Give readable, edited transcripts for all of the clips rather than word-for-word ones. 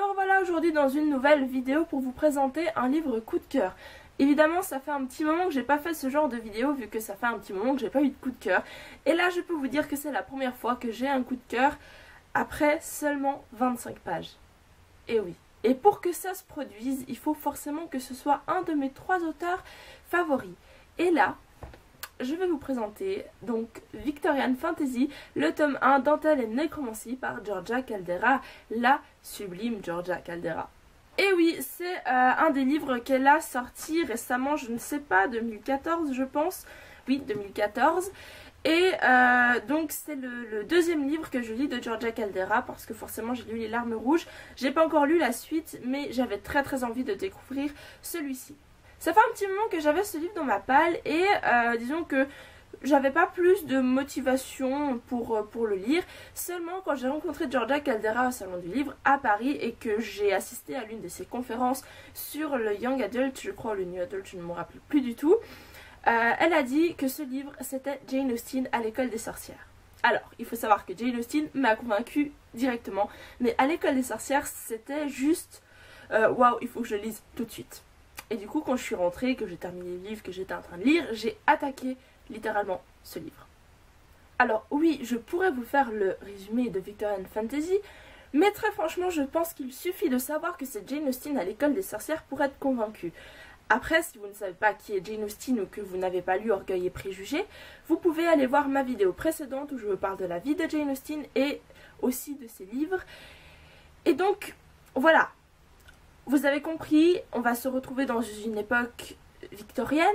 revoilà aujourd'hui dans une nouvelle vidéo pour vous présenter un livre coup de cœur. Évidemment, ça fait un petit moment que j'ai pas fait ce genre de vidéo vu que ça fait un petit moment que j'ai pas eu de coup de cœur. Et là, je peux vous dire que c'est la première fois que j'ai un coup de cœur après seulement 25 pages. Et oui. Et pour que ça se produise, il faut forcément que ce soit un de mes 3 auteurs favoris. Et là, je vais vous présenter donc Victorian Fantasy, le tome 1 Dentelle et Nécromancie par Georgia Caldera, la sublime Georgia Caldera. Et oui, c'est un des livres qu'elle a sorti récemment, je ne sais pas, 2014 je pense, oui 2014. Et donc c'est le deuxième livre que je lis de Georgia Caldera parce que forcément j'ai lu Les Larmes Rouges. J'ai pas encore lu la suite mais j'avais très envie de découvrir celui-ci. Ça fait un petit moment que j'avais ce livre dans ma palle et disons que j'avais pas plus de motivation pour le lire. Seulement quand j'ai rencontré Georgia Caldera au Salon du Livre à Paris et que j'ai assisté à l'une de ses conférences sur le Young Adult, je crois, le New Adult, je ne me rappelle plus du tout. Elle a dit que ce livre c'était Jane Austen à l'école des sorcières. Alors, il faut savoir que Jane Austen m'a convaincue directement, mais à l'école des sorcières c'était juste waouh, il faut que je le lise tout de suite. Et du coup, quand je suis rentrée, que j'ai terminé le livre, que j'étais en train de lire, j'ai attaqué littéralement ce livre. Alors oui, je pourrais vous faire le résumé de Victorian Fantasy, mais très franchement, je pense qu'il suffit de savoir que c'est Jane Austen à l'école des sorcières pour être convaincu. Après, si vous ne savez pas qui est Jane Austen ou que vous n'avez pas lu Orgueil et Préjugés, vous pouvez aller voir ma vidéo précédente où je vous parle de la vie de Jane Austen et aussi de ses livres. Et donc, voilà. Vous avez compris, on va se retrouver dans une époque victorienne,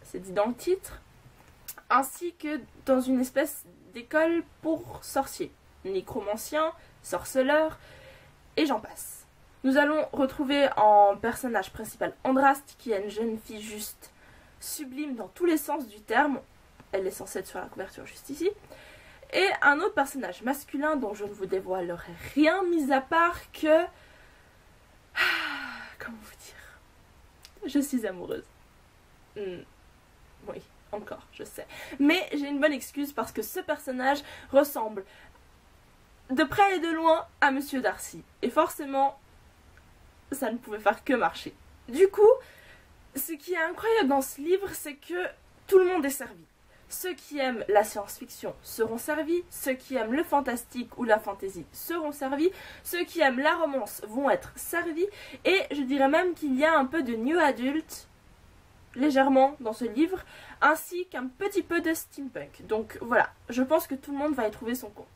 c'est dit dans le titre, ainsi que dans une espèce d'école pour sorciers, nécromanciens, sorceleurs, et j'en passe. Nous allons retrouver en personnage principal Andraste, qui est une jeune fille juste sublime dans tous les sens du terme, elle est censée être sur la couverture juste ici, et un autre personnage masculin dont je ne vous dévoilerai rien, mis à part que... Comment vous dire? Je suis amoureuse. Oui, encore, je sais. Mais j'ai une bonne excuse parce que ce personnage ressemble de près et de loin à Monsieur Darcy. Et forcément, ça ne pouvait faire que marcher. Du coup, ce qui est incroyable dans ce livre, c'est que tout le monde est servi. Ceux qui aiment la science-fiction seront servis, ceux qui aiment le fantastique ou la fantasy seront servis, ceux qui aiment la romance vont être servis, et je dirais même qu'il y a un peu de New Adult, légèrement dans ce livre, ainsi qu'un petit peu de steampunk. Donc voilà, je pense que tout le monde va y trouver son compte.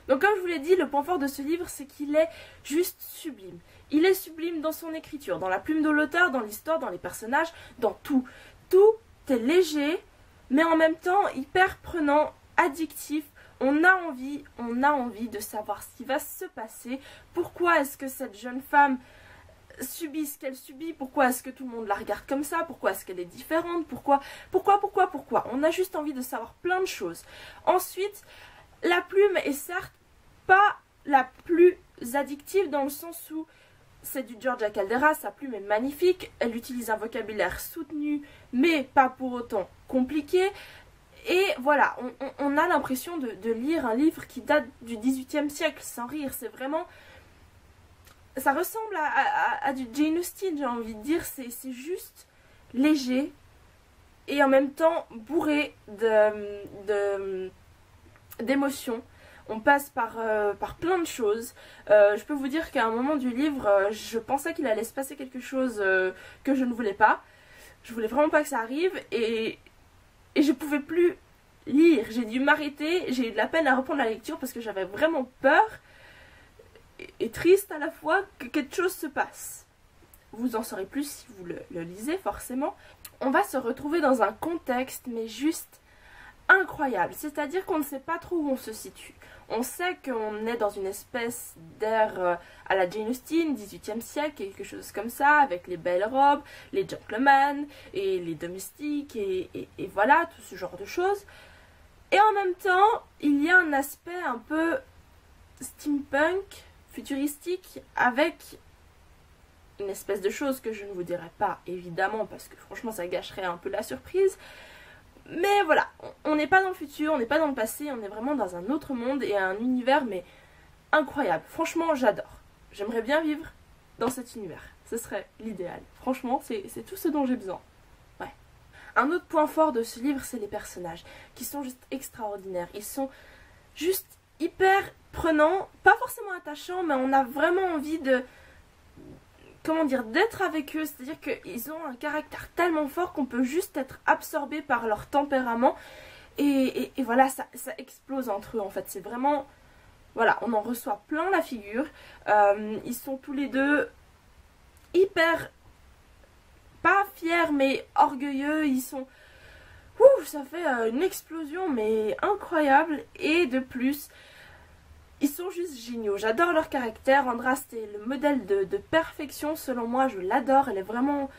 Donc comme je vous l'ai dit, le point fort de ce livre, c'est qu'il est juste sublime. Il est sublime dans son écriture, dans la plume de l'auteur, dans l'histoire, dans les personnages, dans tout. Tout est léger, mais en même temps hyper prenant, addictif. On a envie de savoir ce qui va se passer. Pourquoi est-ce que cette jeune femme subit ce qu'elle subit? Pourquoi est-ce que tout le monde la regarde comme ça? Pourquoi est-ce qu'elle est différente? Pourquoi? On a juste envie de savoir plein de choses. Ensuite, la plume est certes pas la plus addictive dans le sens où c'est du Georgia Caldera, sa plume est magnifique, elle utilise un vocabulaire soutenu, mais pas pour autant compliqué. Et voilà, on a l'impression de lire un livre qui date du XVIIIe siècle, sans rire. C'est vraiment... Ça ressemble à du Jane Austen, j'ai envie de dire. C'est juste léger et en même temps bourré d'émotions. On passe par plein de choses. Je peux vous dire qu'à un moment du livre, je pensais qu'il allait se passer quelque chose que je ne voulais pas. Je voulais vraiment pas que ça arrive et je pouvais plus lire. J'ai dû m'arrêter. J'ai eu de la peine à reprendre la lecture parce que j'avais vraiment peur et triste à la fois que quelque chose se passe. Vous en saurez plus si vous le lisez forcément. On va se retrouver dans un contexte mais juste incroyable. C'est-à-dire qu'on ne sait pas trop où on se situe. On sait qu'on est dans une espèce d'ère à la Jane Austen, 18e siècle, quelque chose comme ça, avec les belles robes, les gentlemen et les domestiques et voilà, tout ce genre de choses. Et en même temps, il y a un aspect un peu steampunk, futuristique, avec une espèce de chose que je ne vous dirai pas, évidemment, parce que franchement ça gâcherait un peu la surprise. Mais voilà, on n'est pas dans le futur, on n'est pas dans le passé, on est vraiment dans un autre monde et un univers mais incroyable. Franchement, j'adore. J'aimerais bien vivre dans cet univers. Ce serait l'idéal. Franchement, c'est tout ce dont j'ai besoin. Ouais. Un autre point fort de ce livre, c'est les personnages, qui sont juste extraordinaires. Ils sont juste hyper prenants, pas forcément attachants, mais on a vraiment envie de... Comment dire, d'être avec eux. C'est-à-dire qu'ils ont un caractère tellement fort qu'on peut juste être absorbé par leur tempérament. Et voilà, ça explose entre eux en fait. C'est vraiment... Voilà, on en reçoit plein la figure. Ils sont tous les deux hyper... Pas fiers, mais orgueilleux. Ils sont... Ouh, ça fait une explosion, mais incroyable. Et de plus, ils sont juste géniaux. J'adore leur caractère. Andra, c'est le modèle de perfection. Selon moi, je l'adore. Elle est vraiment...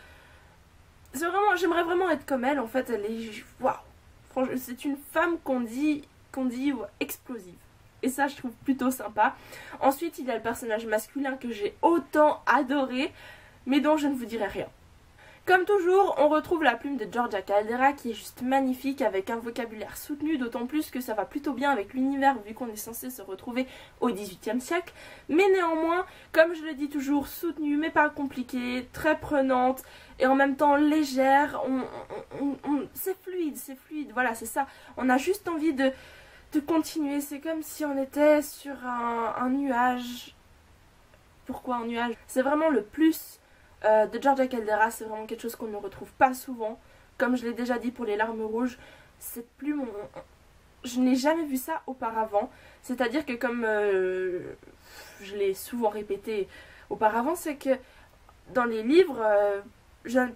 J'aimerais vraiment être comme elle. En fait, elle est... Waouh. Franchement, c'est une femme qu'on dit explosive. Et ça, je trouve plutôt sympa. Ensuite, il y a le personnage masculin que j'ai autant adoré, mais dont je ne vous dirai rien. Comme toujours, on retrouve la plume de Georgia Caldera qui est juste magnifique avec un vocabulaire soutenu, d'autant plus que ça va plutôt bien avec l'univers vu qu'on est censé se retrouver au XVIIIe siècle. Mais néanmoins, comme je le dis toujours, soutenue mais pas compliquée, très prenante et en même temps légère. C'est fluide, voilà c'est ça. On a juste envie de continuer, c'est comme si on était sur un nuage. Pourquoi un nuage? C'est vraiment le plus... de Georgia Caldera, c'est vraiment quelque chose qu'on ne retrouve pas souvent. Comme je l'ai déjà dit pour les larmes rouges, cette plume, je n'ai jamais vu ça auparavant. C'est-à-dire que comme je l'ai souvent répété auparavant, c'est que dans les livres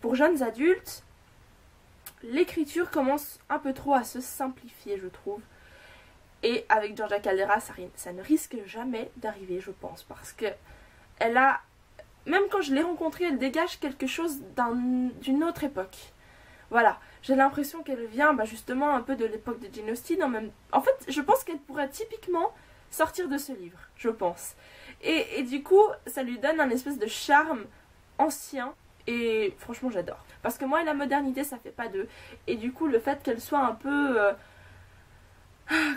pour jeunes adultes, l'écriture commence un peu trop à se simplifier, je trouve. Et avec Georgia Caldera, ça ne risque jamais d'arriver, je pense. Parce que elle a... Même quand je l'ai rencontrée, elle dégage quelque chose d'une autre époque. Voilà, j'ai l'impression qu'elle vient justement un peu de l'époque de Jane Austen. En fait, je pense qu'elle pourrait typiquement sortir de ce livre, je pense. Et du coup, ça lui donne un espèce de charme ancien. Et franchement, j'adore. Parce que moi et la modernité, ça fait pas deux. Et du coup, le fait qu'elle soit un peu...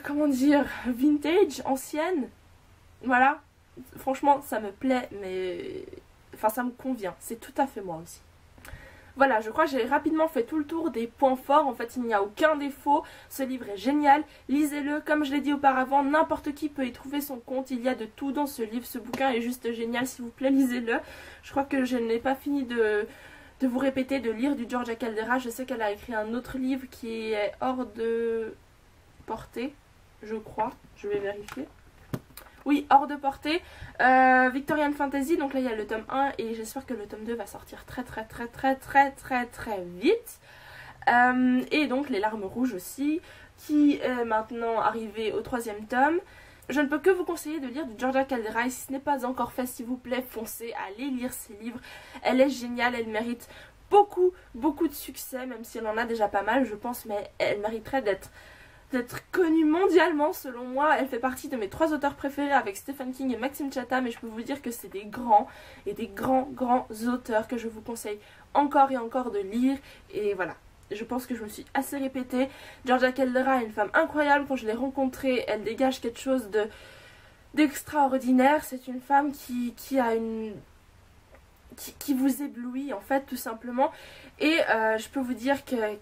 comment dire, vintage, ancienne, voilà, franchement ça me plaît, mais enfin ça me convient, c'est tout à fait moi aussi. Voilà, je crois que j'ai rapidement fait tout le tour des points forts. En fait, il n'y a aucun défaut, ce livre est génial, lisez-le. Comme je l'ai dit auparavant, n'importe qui peut y trouver son compte, il y a de tout dans ce livre. Ce bouquin est juste génial, s'il vous plaît, lisez-le. Je crois que je n'ai pas fini de vous répéter, de lire du Georgia Caldera. Je sais qu'elle a écrit un autre livre qui est hors de... portée, je crois, je vais vérifier. Oui, hors de portée, Victorian Fantasy, donc là il y a le tome 1 et j'espère que le tome 2 va sortir très vite. Et donc Les larmes rouges aussi, qui est maintenant arrivé au 3e tome. Je ne peux que vous conseiller de lire du Georgia Caldera et si ce n'est pas encore fait, s'il vous plaît, foncez, allez lire ses livres. Elle est géniale, elle mérite beaucoup de succès, même si elle en a déjà pas mal, je pense, mais elle mériterait d'être connue mondialement selon moi. Elle fait partie de mes 3 auteurs préférés avec Stephen King et Maxime Chatham et je peux vous dire que c'est des grands auteurs que je vous conseille encore et encore de lire. Et voilà, je pense que je me suis assez répétée. Georgia Caldera est une femme incroyable. Quand je l'ai rencontrée, elle dégage quelque chose d'extraordinaire. C'est une femme qui vous éblouit en fait, tout simplement. Et je peux vous dire qu'elle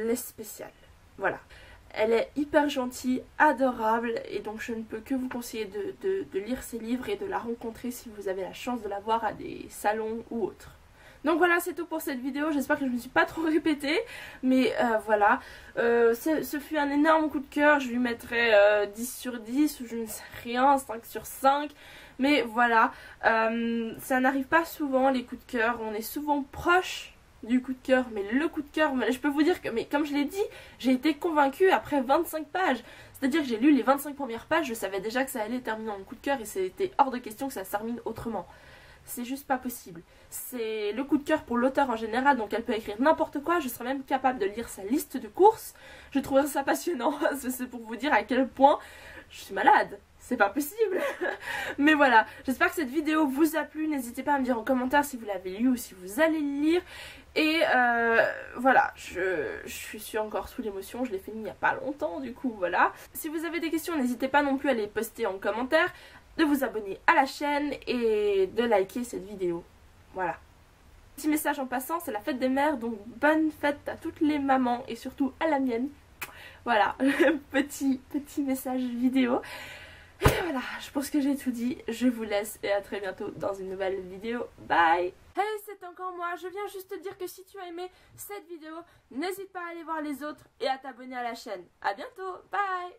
est spéciale. Voilà. Elle est hyper gentille, adorable et donc je ne peux que vous conseiller de lire ses livres et de la rencontrer si vous avez la chance de la voir à des salons ou autres. Donc voilà, c'est tout pour cette vidéo, j'espère que je ne me suis pas trop répétée, mais voilà. Ce fut un énorme coup de cœur, je lui mettrai 10 sur 10 ou je ne sais rien, 5 sur 5. Mais voilà, ça n'arrive pas souvent les coups de cœur, on est souvent proche du coup de cœur, mais le coup de cœur, je peux vous dire que, mais comme je l'ai dit, j'ai été convaincue après 25 pages. C'est-à-dire que j'ai lu les 25 premières pages, je savais déjà que ça allait terminer en coup de cœur et c'était hors de question que ça se termine autrement. C'est juste pas possible. C'est le coup de cœur pour l'auteur en général, donc elle peut écrire n'importe quoi, je serais même capable de lire sa liste de courses. Je trouverais ça passionnant, c'est pour vous dire à quel point je suis malade. C'est pas possible. Mais voilà, j'espère que cette vidéo vous a plu. N'hésitez pas à me dire en commentaire si vous l'avez lu ou si vous allez le lire. Et voilà, je suis encore sous l'émotion. Je l'ai fait il n'y a pas longtemps, du coup, voilà. Si vous avez des questions, n'hésitez pas non plus à les poster en commentaire. de vous abonner à la chaîne et de liker cette vidéo. Voilà. Petit message en passant, c'est la fête des mères, donc bonne fête à toutes les mamans et surtout à la mienne. Voilà, petit message vidéo. Et voilà, je pense que j'ai tout dit. Je vous laisse et à très bientôt dans une nouvelle vidéo. Bye! Hey, c'est encore moi. Je viens juste te dire que si tu as aimé cette vidéo, n'hésite pas à aller voir les autres et à t'abonner à la chaîne. À bientôt. Bye!